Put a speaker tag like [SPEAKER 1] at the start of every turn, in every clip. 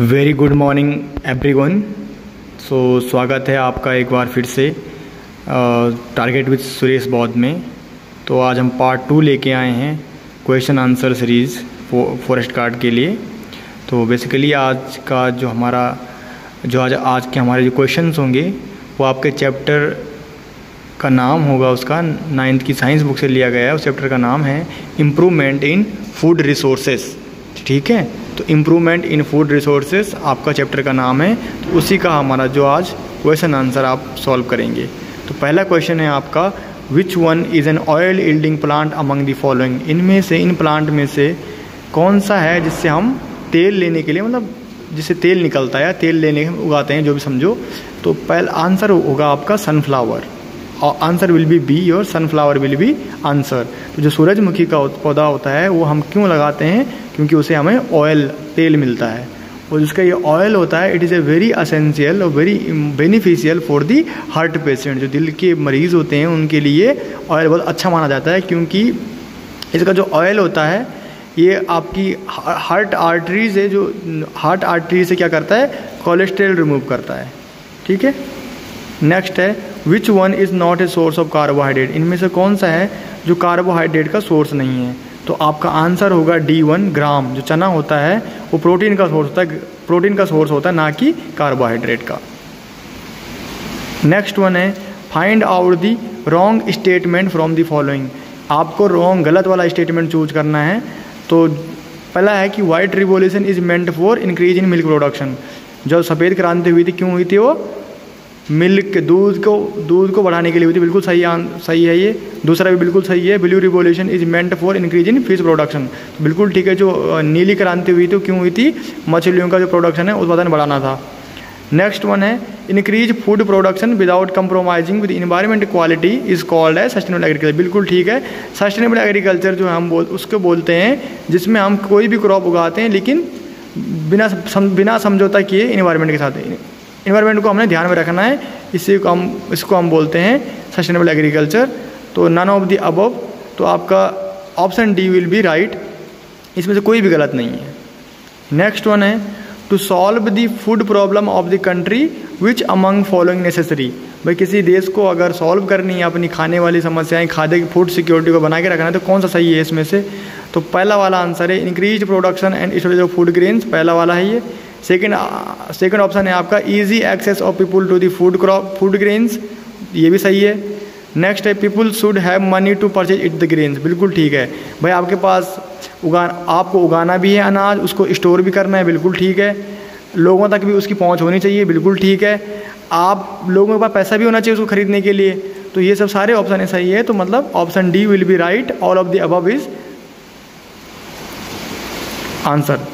[SPEAKER 1] Very good morning everyone. स्वागत है आपका एक बार फिर से टारगेट विद सुरेश बौद्ध में। तो आज हम पार्ट 2 लेके आए हैं question answer series forest guard के लिए। तो बेसिकली आज का जो हमारा आज के हमारे जो क्वेश्चंस होंगे वो आपके चैप्टर का नाम होगा, उसका 9th की साइंस बुक से लिया गया है। उस चैप्टर का नाम है इम्प्रूवमेंट इन फूड रिसोर्सेस। ठीक है, तो इम्प्रूवमेंट इन फूड रिसोर्सेस आपका चैप्टर का नाम है। तो उसी का हमारा जो आज क्वेश्चन आंसर आप सॉल्व करेंगे। तो पहला क्वेश्चन है आपका, which one is an oil yielding plant among the following. इनमें से, इन प्लांट में से कौन सा है जिससे हम तेल लेने के लिए, मतलब जिससे तेल निकलता है, तेल लेने उगाते हैं, जो भी समझो। तो पहला आंसर होगा आपका सनफ्लावर, और आंसर विल बी बी और सनफ्लावर विल बी आंसर। तो जो सूरजमुखी का पौधा होता है वो हम क्यों लगाते हैं, क्योंकि उसे हमें ऑयल, तेल मिलता है। और जिसका ये ऑयल होता है, it is a very essential और very beneficial for the heart patient. जो दिल के मरीज़ होते हैं उनके लिए ऑयल बहुत अच्छा माना जाता है, क्योंकि इसका जो ऑयल होता है ये आपकी हार्ट आर्टरीज है, जो हार्ट आर्टरी से क्या करता है, कोलेस्ट्रॉल रिमूव करता है। ठीक है, नेक्स्ट है, which one is not a source of carbohydrate. इनमें से कौन सा है जो कार्बोहाइड्रेट का सोर्स नहीं है। तो आपका आंसर होगा D1 ग्राम। जो चना होता है वो प्रोटीन का सोर्स होता है, प्रोटीन का सोर्स होता है, ना कि कार्बोहाइड्रेट का। नेक्स्ट वन है, find out the wrong statement from the following. आपको रॉन्ग, गलत वाला स्टेटमेंट चूज करना है। तो पहला है कि white revolution is meant for increase in milk production. जो सफ़ेद क्रांति हुई थी, क्यों हुई थी वो, मिल्क, दूध को बढ़ाने के लिए हुई थी। बिल्कुल सही है ये। दूसरा भी बिल्कुल सही है, blue revolution is meant for increase in fish production. बिल्कुल ठीक है। जो नीली क्रांति हुई थी क्यों हुई थी, मछलियों का जो प्रोडक्शन है उत्पादन बढ़ाना था। नेक्स्ट वन है, increase food production without compromising with environment quality is called है सस्टेनेबल एग्रीकल्चर। बिल्कुल ठीक है। सस्टेनेबल एग्रीकल्चर जो हम उसको बोलते हैं जिसमें हम कोई भी क्रॉप उगाते हैं लेकिन बिना समझौता किए इन्वायरमेंट के साथ। इन्वायरमेंट को हमने ध्यान में रखना है, इसको हम बोलते हैं सस्टेनेबल एग्रीकल्चर। तो नन ऑफ द अबव, तो आपका option D will be right, इसमें से कोई भी गलत नहीं है। नेक्स्ट वन है, to solve the food problem of the country which among following necessary. भाई किसी देश को अगर सॉल्व करनी है अपनी खाने वाली समस्याएं, खाद्य फूड सिक्योरिटी को बना के रखना है, तो कौन सा सही है इसमें से। तो पहला वाला आंसर है, increase production and storage of food grains, पहला वाला है ये। सेकंड ऑप्शन है आपका, easy access of people to the food grains, ये भी सही है। नेक्स्ट है, people should have money to purchase it the grains, बिल्कुल ठीक है। भाई आपके पास आपको उगाना भी है अनाज, उसको स्टोर भी करना है, बिल्कुल ठीक है। लोगों तक भी उसकी पहुंच होनी चाहिए, बिल्कुल ठीक है। आप लोगों के पास पैसा भी होना चाहिए उसको खरीदने के लिए। तो ये सब सारे ऑप्शन सही है। तो मतलब option D will be right, all of the above is answer.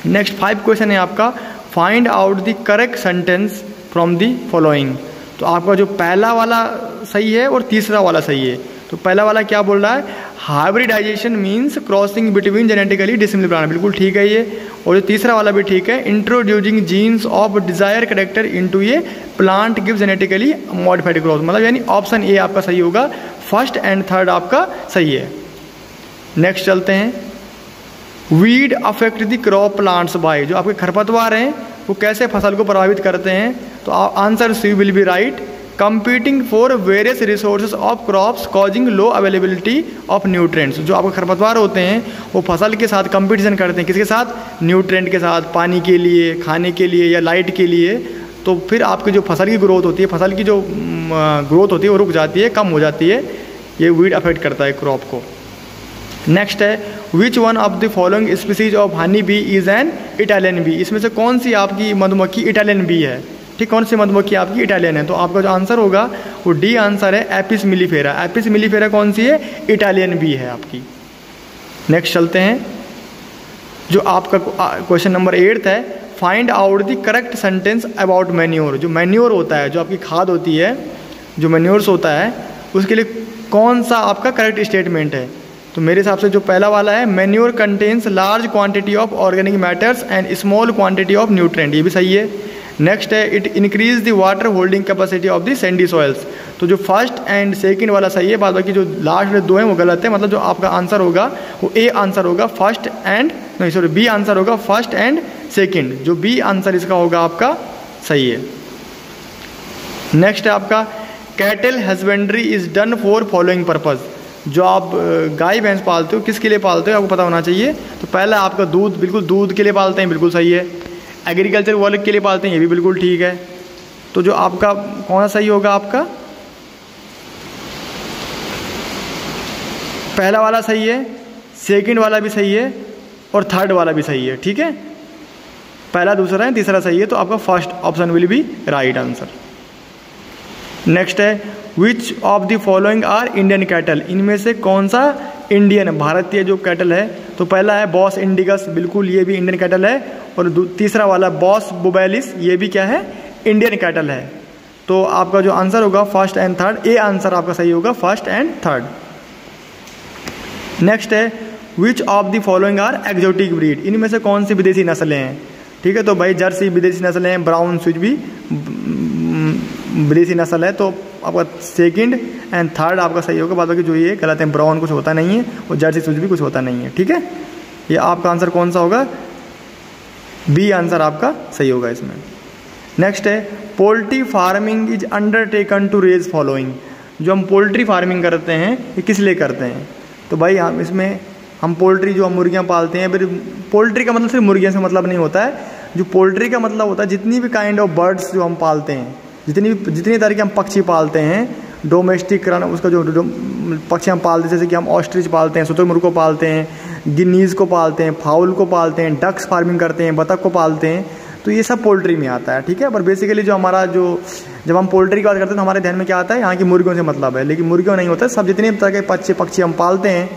[SPEAKER 1] Next 5 question है आपका, find out the correct sentence from the following. तो आपका जो पहला वाला सही है और तीसरा वाला सही है। तो पहला वाला क्या बोल रहा है, hybridisation means crossing between genetically dissimilar plant, बिल्कुल ठीक है ये। और जो तीसरा वाला भी ठीक है, introducing jeans of desire character into A plant give genetically modified cross, मतलब यानी ऑप्शन ए आपका सही होगा। फर्स्ट एंड थर्ड आपका सही है। नेक्स्ट चलते हैं, weed affect the crop plants by. जो आपके खरपतवार हैं वो कैसे फसल को प्रभावित करते हैं। तो answer C will be right, competing for various resources of crops causing low availability of nutrients. जो आपके खरपतवार होते हैं वो फसल के साथ कंपटीशन करते हैं, किसके साथ, न्यूट्रिएंट के साथ, पानी के लिए, खाने के लिए या लाइट के लिए। तो फिर आपकी जो फसल की ग्रोथ होती है, फसल की जो ग्रोथ होती है वो रुक जाती है, कम हो जाती है। ये वीड अफेक्ट करता है क्रॉप को। नेक्स्ट है, which one of the following species of honey bee is an Italian B. इसमें से कौन सी आपकी मधुमक्खी इटालियन बी है। ठीक, कौन सी मधुमक्खी आपकी इटालियन है। तो आपका जो आंसर होगा वो डी आंसर है, एपिस मिलीफेरा। एपिस मिलीफेरा कौन सी है, इटालियन बी है आपकी। नेक्स्ट चलते हैं, जो आपका क्वेश्चन नंबर 8 है, find out the correct sentence about manure. जो मैन्योर होता है, जो आपकी खाद होती है, जो मैन्योर्स होता है, उसके लिए कौन सा आपका करेक्ट स्टेटमेंट है। तो मेरे हिसाब से जो पहला वाला है, manure contains large quantity of organic matters and small quantity of nutrient, ये भी सही है। नेक्स्ट है it increase the water holding capacity of the Sandy soils. तो जो फर्स्ट एंड सेकंड वाला सही है, बाद बाकी जो लास्ट वाले दो हैं वो गलत है। मतलब जो आपका आंसर होगा वो ए आंसर होगा फर्स्ट एंड नहीं सॉरी बी आंसर होगा फर्स्ट एंड सेकंड। जो बी आंसर इसका होगा आपका सही है। नेक्स्ट है आपका cattle husbandry is done for following purpose. जो आप गाय भैंस पालते हो किसके लिए पालते हो आपको पता होना चाहिए। तो पहला आपका दूध, बिल्कुल दूध के लिए पालते हैं, बिल्कुल सही है। एग्रीकल्चर वर्क के लिए पालते हैं, ये भी बिल्कुल ठीक है। तो जो आपका कौन सा सही होगा, आपका पहला वाला सही है, सेकंड वाला भी सही है और थर्ड वाला भी सही है, ठीक है। पहला दूसरा है, तीसरा सही है, तो आपका first option will be right answer. Next है which of the following are Indian cattle. इनमें से कौन सा इंडियन भारतीय जो कैटल है। तो पहला है बॉस इंडिगस, बिल्कुल ये भी इंडियन कैटल है। और तीसरा वाला बॉस बुबेलिस, ये भी क्या है, इंडियन कैटल है। तो आपका जो आंसर होगा first and third, A answer आपका सही होगा फर्स्ट एंड थर्ड। नेक्स्ट है which of the following are exotic breed. इनमें से कौन सी विदेशी नस्लें हैं, ठीक है। तो भाई जर्सी विदेशी नस्लें हैं, ब्राउन स्विच भी विदेशी नस्ल है। तो आपका सेकंड एंड थर्ड आपका सही होगा, बाद बाकी जो ये गलत है, ब्राउन कुछ होता नहीं है और जर्सी स्विच भी कुछ होता नहीं है, ठीक है। ये आपका आंसर कौन सा होगा, बी आंसर आपका सही होगा इसमें। नेक्स्ट है poultry farming is undertaken to raise following. जो हम पोल्ट्री फार्मिंग करते हैं ये किस लिए करते हैं। तो भाई हम इसमें हम पोल्ट्री जो हम मुर्गियाँ पालते हैं, फिर पोल्ट्री का मतलब सिर्फ मुर्गियों से मतलब नहीं होता है। जो पोल्ट्री का मतलब होता है जितनी भी काइंड ऑफ बर्ड्स जो हम पालते हैं, जितनी तरह के हम पक्षी पालते हैं, डोमेस्टिक उसका जो पक्षी हम पालते हैं, जैसे कि हम ऑस्ट्रिच पालते हैं, शुतुरमुर्ग को पालते हैं, गिनीज़ को पालते हैं, फाउल को पालते हैं, डक्स फार्मिंग करते हैं, बतख को पालते हैं, तो ये सब पोल्ट्री में आता है, ठीक है। पर बेसिकली जो हमारा जब हम पोल्ट्री की बात करते हैं तो हमारे ध्यान में क्या आता है, यहाँ की मुर्गियों से मतलब है, लेकिन मुर्गियों नहीं होता। सब जितने तरह के पक्षी हम पालते हैं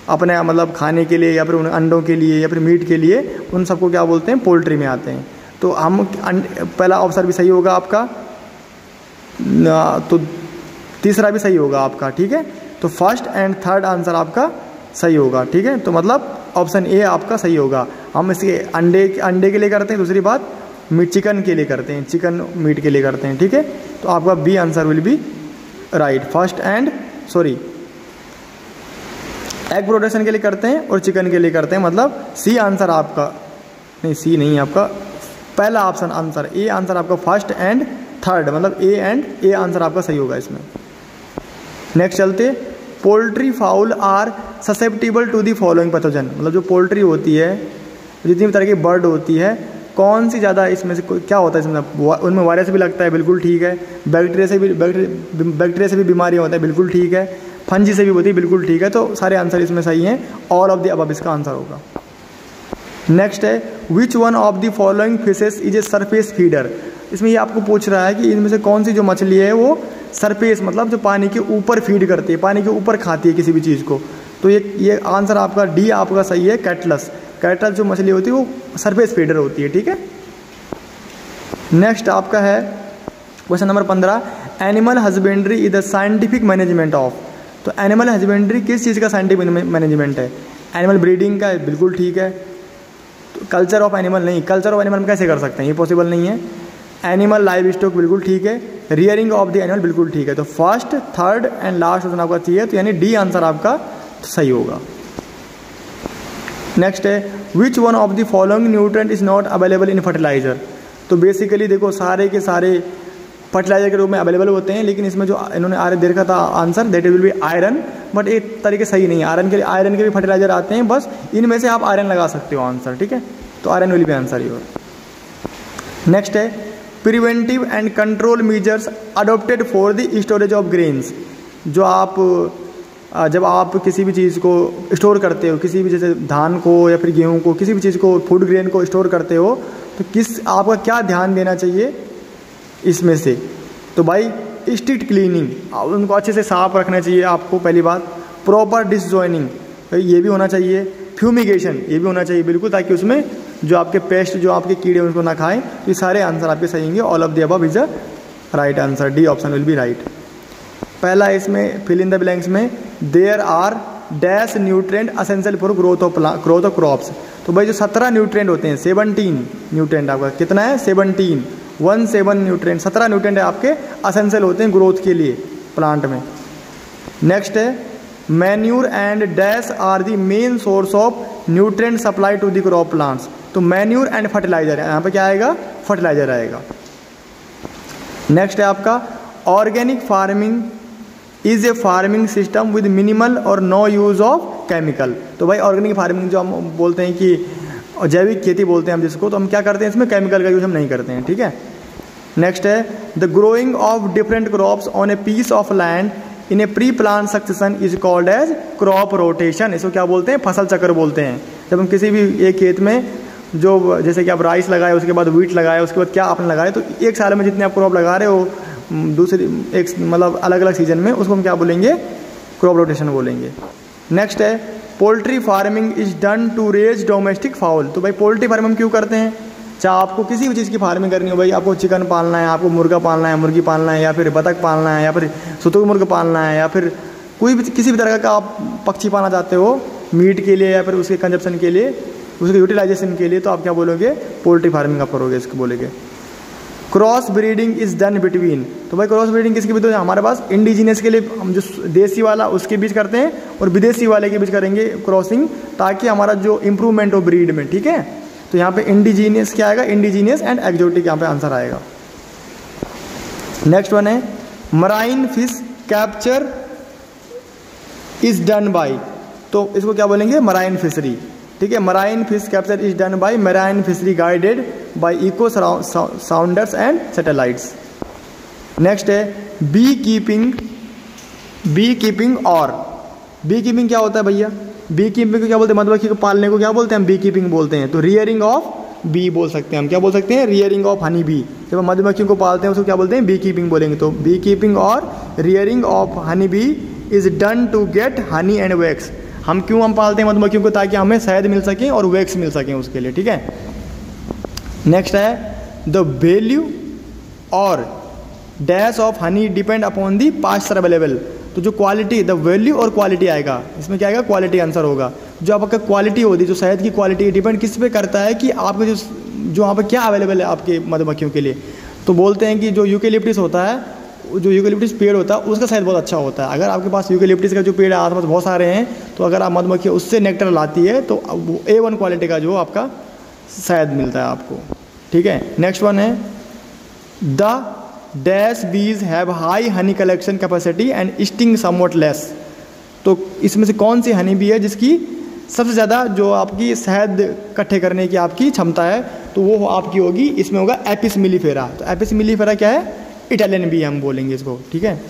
[SPEAKER 1] अपने मतलब खाने के लिए या फिर उन अंडों के लिए या फिर मीट के लिए, उन सबको क्या बोलते हैं, पोल्ट्री में आते हैं। तो हम पहला ऑप्शन भी सही होगा आपका, तो तीसरा भी सही होगा आपका, ठीक है। तो फर्स्ट एंड थर्ड आंसर आपका सही होगा, ठीक है। तो मतलब ऑप्शन ए आपका सही होगा। हम इसके अंडे के लिए करते हैं, दूसरी बात चिकन के लिए करते हैं, चिकन मीट के लिए करते हैं, ठीक है। तो आपका B answer will be right, first and egg production के लिए करते हैं और चिकन के लिए करते हैं, मतलब सी आंसर आपका नहीं, सी नहीं आपका पहला ऑप्शन आंसर, ए आंसर आपका फर्स्ट एंड थर्ड, मतलब ए आंसर आपका सही होगा इसमें। नेक्स्ट चलते, poultry fowl are susceptible to the following pathogen. मतलब जो पोल्ट्री होती है, जितनी भी तरह की बर्ड होती है, कौन सी ज़्यादा इसमें से क्या होता है इसमें, उनमें वायरस भी लगता है, बिल्कुल ठीक है। बैक्टीरिया से भी बीमारियाँ होता है, बिल्कुल ठीक है। फंजी से भी होती है, बिल्कुल ठीक है। तो सारे आंसर इसमें सही हैं, ऑल ऑफ द अबव इसका आंसर होगा। नेक्स्ट है which one of the following fishes is a surface feeder. इसमें ये आपको पूछ रहा है कि इनमें से कौन सी जो मछली है वो सरफेस मतलब जो पानी के ऊपर फीड करती है, पानी के ऊपर खाती है किसी भी चीज़ को। तो ये आंसर आपका डी आपका सही है, कैटलस। कैटल जो मछली होती है वो सरफेस फीडर होती है, ठीक है। नेक्स्ट आपका है question number 15, animal husbandry is the scientific management of. तो एनिमल हस्बेंड्री किस चीज़ का साइंटिफिक मैनेजमेंट है, एनिमल ब्रीडिंग का, बिल्कुल ठीक है। तो कल्चर ऑफ एनिमल नहीं, कल्चर ऑफ एनिमल कैसे कर सकते हैं, ये पॉसिबल नहीं है। एनिमल लाइव स्टॉक बिल्कुल ठीक है, रियरिंग ऑफ द एनिमल बिल्कुल ठीक है। तो first third and last option आपका चाहिए, तो यानी डी आंसर आपका सही होगा। नेक्स्ट है which one of the following nutrient is not available in fertiliser. तो बेसिकली देखो सारे के सारे फर्टिलाइजर के रूप में अवेलेबल होते हैं, लेकिन इसमें जो इन्होंने दे रखा था answer that will be iron, but एक तरीके सही नहीं है। आयरन के भी फर्टिलाइजर आते हैं, बस इनमें से आप आयरन लगा सकते हो आंसर, ठीक है। तो iron will be answer your. Next है preventive and control measures adopted for the storage of grains. जो आप जब आप किसी भी चीज़ को स्टोर करते हो, किसी भी जैसे धान को या फिर गेहूं को, किसी भी चीज़ को फूड ग्रेन को स्टोर करते हो, तो आपका क्या ध्यान देना चाहिए इसमें से। तो भाई स्ट्रिक्ट क्लीनिंग, उनको अच्छे से साफ रखना चाहिए आपको, पहली बात। प्रॉपर डिसजॉइनिंग ये भी होना चाहिए। फ्यूमिगेशन ये भी होना चाहिए बिल्कुल, ताकि उसमें जो आपके पेस्ट जो आपके कीड़े उनको ना खाएं। तो ये सारे आंसर आपके सही होंगे, all of the above is a right answer, D option will be right. पहला इसमें फिल इन द ब्लैंक्स में there are dash nutrient essential for growth of crops. तो भाई जो 17 न्यूट्रेंट होते हैं, 17 न्यूट्रेंट आपका कितना है, 17, 17 न्यूट्रिएंट, 17 न्यूट्रिएंट आपके असेंशियल होते हैं ग्रोथ के लिए प्लांट में। नेक्स्ट है manure and dash are the main source of nutrient supply to the crop plants. तो मैन्यूर एंड फर्टिलाइजर, यहाँ पे क्या आएगा, फर्टिलाइजर आएगा। नेक्स्ट है आपका organic farming is a farming system with minimal or no use of chemical. तो भाई ऑर्गेनिक फार्मिंग जो हम बोलते हैं कि जैविक खेती बोलते हैं हम जिसको, तो हम क्या करते हैं, इसमें केमिकल का यूज हम नहीं करते हैं, ठीक है। नेक्स्ट है the growing of different crops on a piece of land in a pre plan succession is called as crop rotation. इसको क्या बोलते हैं, फसल चक्र बोलते हैं। जब हम किसी भी एक खेत में जो जैसे कि आप राइस लगाए, उसके बाद व्हीट लगाए, उसके बाद क्या आपने लगाए, तो एक साल में जितने आप क्रॉप लगा रहे हो दूसरी एक मतलब अलग अलग सीजन में, उसको हम क्या बोलेंगे, क्रॉप रोटेशन बोलेंगे। नेक्स्ट है poultry farming is done to raise domestic fowl. तो भाई पोल्ट्री फार्मिंग हम क्यों करते हैं, चाहे आपको किसी भी चीज़ की फार्मिंग करनी हो, भाई आपको चिकन पालना है, आपको मुर्गा पालना है, मुर्गी पालना है, या फिर बतख पालना है, या फिर शुतुरमुर्ग पालना है, या फिर कोई भी किसी भी तरह का आप पक्षी पालना चाहते हो मीट के लिए या फिर उसके कंजप्शन के लिए, उसके यूटिलाइजेशन के लिए, तो आप क्या बोलोगे, पोल्ट्री फार्मिंग आप करोगे, इसको बोलेंगे। Cross breeding is done between. तो भाई क्रॉस ब्रीडिंग किसके बीच, हमारे पास इंडिजीनियस के लिए हम जो देसी वाला उसके बीच करते हैं और विदेशी वाले के बीच करेंगे क्रॉसिंग, ताकि हमारा जो इम्प्रूवमेंट हो ब्रीड में, ठीक है। तो यहाँ पे इंडिजीनियस क्या आएगा, इंडिजीनियस एंड एक्जोटिक यहाँ पे आंसर आएगा। नेक्स्ट वन है marine fish capture is done by. तो इसको क्या बोलेंगे, मराइन फिशरी, ठीक है। Marine fish capture is done by marine fishery guided by echo sounders and satellites. Next है बी कीपिंग। बी कीपिंग और बी कीपिंग क्या होता है भैया, बी कीपिंग को क्या बोलते हैं, मधुमक्खी को पालने को क्या बोलते हैं, हम बी कीपिंग बोलते हैं। तो रियरिंग ऑफ बी बोल सकते हैं हम, क्या बोल सकते हैं, रियरिंग ऑफ हनी बी। जब हम मधुमक्खियों को पालते हैं उसको क्या बोलते हैं, बी कीपिंग बोलेंगे। तो bee keeping or rearing of honey bee is done to get honey and wax. हम क्यों हम पालते हैं मधुमक्खियों को, ताकि हमें शहद मिल सके और वैक्स मिल सके उसके लिए, ठीक है। नेक्स्ट है the value or dash of honey depend upon the pasture available. तो जो quality, the value or quality आएगा, इसमें क्या आएगा, क्वालिटी आंसर होगा। जो आपका क्वालिटी होती है, जो शहद की क्वालिटी डिपेंड किस पे करता है, कि आपके जो वहाँ पे क्या अवेलेबल है आपके मधुमक्खियों के लिए। तो बोलते हैं कि जो यूकेलिप्टिस होता है, जो यूकेलिप्टिस पेड़ होता है उसका शहद बहुत अच्छा होता है। अगर आपके पास यूकेलिप्टिस का जो पेड़ है आसपास बहुत सारे हैं, तो अगर आप मधुमक्खी उससे नेक्टर लाती है तो वो A1 क्वालिटी का जो आपका शहद मिलता है आपको, ठीक है। नेक्स्ट वन है द डैश बीज have high Honey collection capacity and sting somewhat less. तो इसमें से कौन सी हनी बी है जिसकी सबसे ज़्यादा जो आपकी शहद इकट्ठे करने की आपकी क्षमता है, तो वो आपकी होगी, इसमें होगा एपिस मिलीफेरा। तो एपिस मिलीफेरा क्या है, इटालियन बी हम बोलेंगे इसको, ठीक है।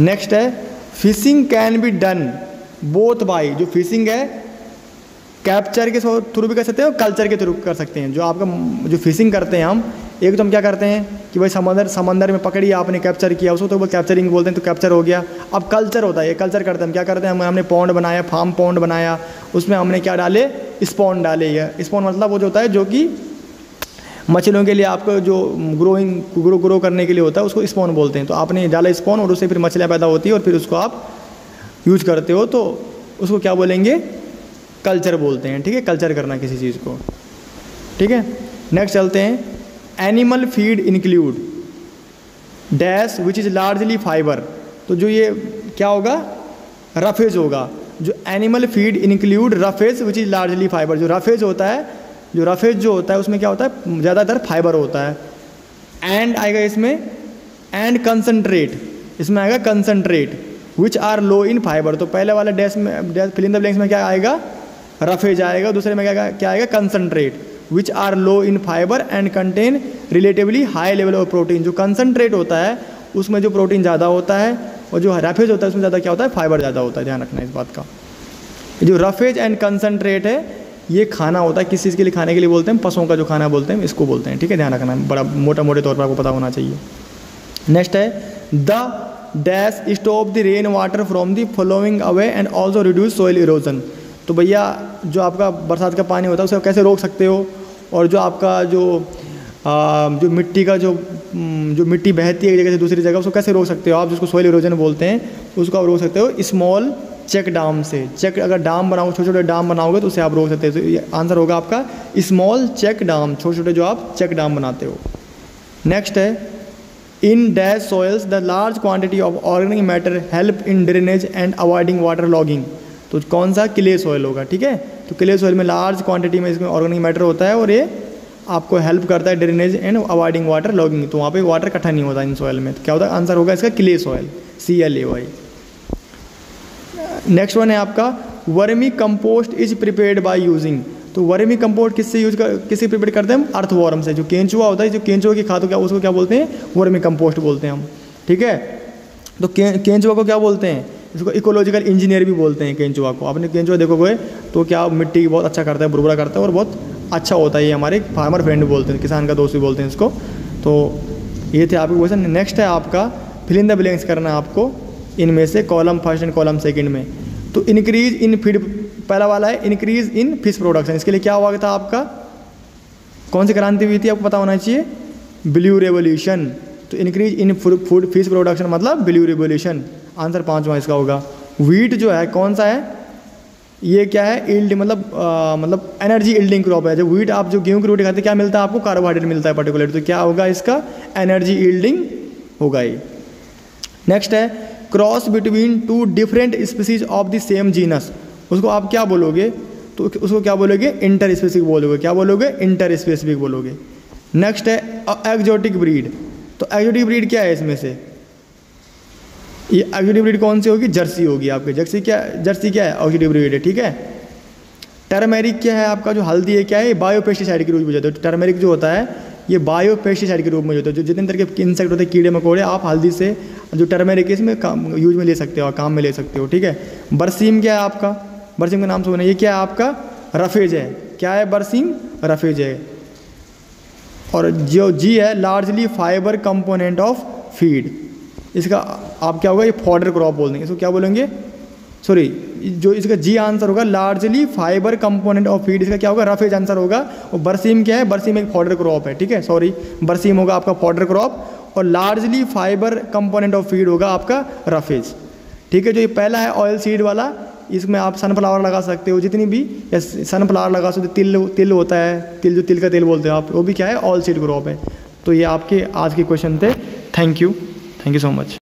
[SPEAKER 1] नेक्स्ट है fishing can be done both by. जो फिशिंग है कैप्चर के थ्रू भी कर सकते हैं और कल्चर के थ्रू कर सकते हैं। जो आपका जो फिशिंग करते हैं हम, एक तो हम क्या करते हैं कि भाई समंदर में पकड़ी आपने, कैप्चर किया उसको, तो वो कैप्चरिंग बोलते हैं, तो कैप्चर हो गया। अब कल्चर होता है, ये कल्चर करते हैं हम, क्या करते हैं, हमने पॉन्ड बनाया, फार्म पॉन्ड बनाया, उसमें हमने क्या डाले, स्पॉन डाले। ये स्पॉन मतलब वो जो होता है जो कि मछलियों के लिए आपको जो ग्रो करने के लिए होता है, उसको स्पॉन बोलते हैं। तो आपने डाला स्पॉन और उससे फिर मछलियाँ पैदा होती है और फिर उसको आप यूज करते हो, तो उसको क्या बोलेंगे, कल्चर बोलते हैं, ठीक है। कल्चर करना किसी चीज़ को, ठीक है। नेक्स्ट चलते हैं animal feed include dash which is largely fibre. तो जो ये क्या होगा, रफेज होगा। जो animal feed include roughage which is largely fibre. जो रफेज होता है, जो रफेज जो होता है उसमें क्या होता है, ज़्यादातर फाइबर होता है। एंड आएगा इसमें, एंड कंसनट्रेट, इसमें आएगा concentrate which are low in fibre. तो पहले वाला डैश में, dash fill in the blanks में क्या आएगा, रफेज आएगा। दूसरे में क्या आएगा, concentrate which are low in fibre and contain relatively high level of protein. जो कंसनट्रेट होता है उसमें जो प्रोटीन ज़्यादा होता है, और जो रफेज होता है उसमें ज़्यादा क्या होता है, फाइबर ज़्यादा होता है। ध्यान रखना इस बात का। जो रफेज एंड कंसनट्रेट है ये खाना होता है, किस चीज़ के लिए खाने के लिए बोलते हैं, पशुओं का जो खाना बोलते हैं इसको बोलते हैं, ठीक है। ध्यान रखना, बड़ा मोटे तौर पर आपको पता होना चाहिए। नेक्स्ट है the dash stop the rain water from the flowing away and also reduce soil erosion. तो भैया जो आपका बरसात का पानी होता है उसे कैसे रोक सकते हो, और जो आपका जो मिट्टी का जो मिट्टी बहती है एक जगह से दूसरी जगह, उसको कैसे रोक सकते हो आप, जिसको सॉइल इरोजन बोलते हैं, उसको आप रोक सकते हो स्मॉल चेक डाम से। चेक अगर डाम बनाओगे, छोटे छोटे डाम बनाओगे तो उसे आप रोक सकते हो। तो ये आंसर होगा आपका स्मॉल चेक डाम, छोटे छोटे जो आप चेक डाम बनाते हो। नेक्स्ट है in dash soils the large quantity of organic matter help in drainage and avoiding water logging. तो कौन सा? क्ले सॉइल होगा, ठीक है। तो क्ले सॉइल में लार्ज क्वांटिटी में इसमें ऑर्गेनिक मैटर होता है और ये आपको हेल्प करता है drainage and avoiding water logging. तो वहाँ पे वाटर इकट्ठा नहीं होता इन सॉइल में। तो क्या होता है? आंसर होगा इसका clay soil, CLAY। Next one है आपका vermi compost is prepared by using. तो वर्मी कंपोस्ट किससे प्रिपेयर करते हैं हम? अर्थवॉर्म से। जो केंचुआ होता है, जो केंचुआ की खाद, उसको क्या बोलते हैं? वर्मी कंपोस्ट बोलते हैं हम, ठीक है। तो केंचुआ को क्या बोलते हैं? इसको इकोलॉजिकल इंजीनियर भी बोलते हैं केंचुआ को। आपने केंचुआ देखोगे तो क्या मिट्टी बहुत अच्छा करता है, बुरबुरा करता है और बहुत अच्छा होता है। ये हमारे फार्मर फ्रेंड बोलते हैं, किसान का दोस्त भी बोलते हैं इसको। तो ये थे आपके क्वेश्चन। नेक्स्ट है आपका फिल इन द ब्लैंक्स करना है आपको इनमें से column first and column second में। तो इंक्रीज इन फीड, पहला वाला है इंक्रीज इन फिश प्रोडक्शन। इसके लिए क्या हुआ था आपका? कौन सी क्रांति हुई थी आपको पता होना चाहिए? Blue revolution. तो increase in food fish production मतलब ब्लू रेवोल्यूशन। आंसर 5वां इसका होगा। व्हीट जो है कौन सा है? ये क्या है? ईल्ड मतलब एनर्जी ईल्डिंग क्रॉप है। जब व्हीट आप जो गेहूं की रोटी खाते हैं क्या मिलता है आपको? कार्बोहाइड्रेट मिलता है पर्टिकुलर। तो क्या होगा इसका? एनर्जी ईल्डिंग होगा ये। नेक्स्ट है cross between two different species of the same genus. उसको आप क्या बोलोगे? तो उसको क्या बोलोगे? इंटर स्पेसिफिक बोलोगे। क्या बोलोगे? इंटर स्पेसिफिक बोलोगे। नेक्स्ट है एक्जोटिक ब्रीड। तो एक्जोटिक ब्रीड क्या है इसमें से? ये एक्जोटिक ब्रीड कौन सी होगी? जर्सी होगी आपकी। जर्सी क्या है? एक्जोटिक ब्रीड है, ठीक है। टर्मेरिक क्या है आपका? जो हल्दी है क्या है? बायोपेस्टिसाइड के रूप में जाता है। टर्मेरिक जो होता है ये बायोपेस्टिसाइड के रूप में होता है। जो जितने तरह के इंसेक्ट होते हैं, कीड़े मकोड़े, आप हल्दी से जो टर्मेरिक है इसमें यूज में ले सकते हो, काम में ले सकते हो, ठीक है। बरसीम क्या है आपका? बरसीम का नाम सुना, ये क्या है आपका? रफेज है। क्या है? बरसीम रफेज है। और जो जी है largely fibre component of feed. इसका आप क्या होगा? ये फॉडर क्रॉप बोल देंगे इसको। क्या बोलेंगे? सॉरी, जो इसका जी आंसर होगा largely fibre component of feed. इसका क्या होगा? रफेज आंसर होगा। और बरसीम क्या है? बरसीम एक फॉडर क्रॉप है, ठीक है। सॉरी, बरसीम होगा आपका फॉडर क्रॉप और largely fibre component of feed होगा आपका रफेज, ठीक है। जो ये पहला है ऑयल सीड वाला, इसमें आप सनफ्लावर लगा सकते हो, जितनी भी या सनफ्लावर लगा सकते हो। तिल होता है, तिल जो तिल का तेल बोलते हो आप, वो भी क्या है? ऑयल सीड क्रॉप है। तो ये आपके आज के क्वेश्चन थे। Thank you so much.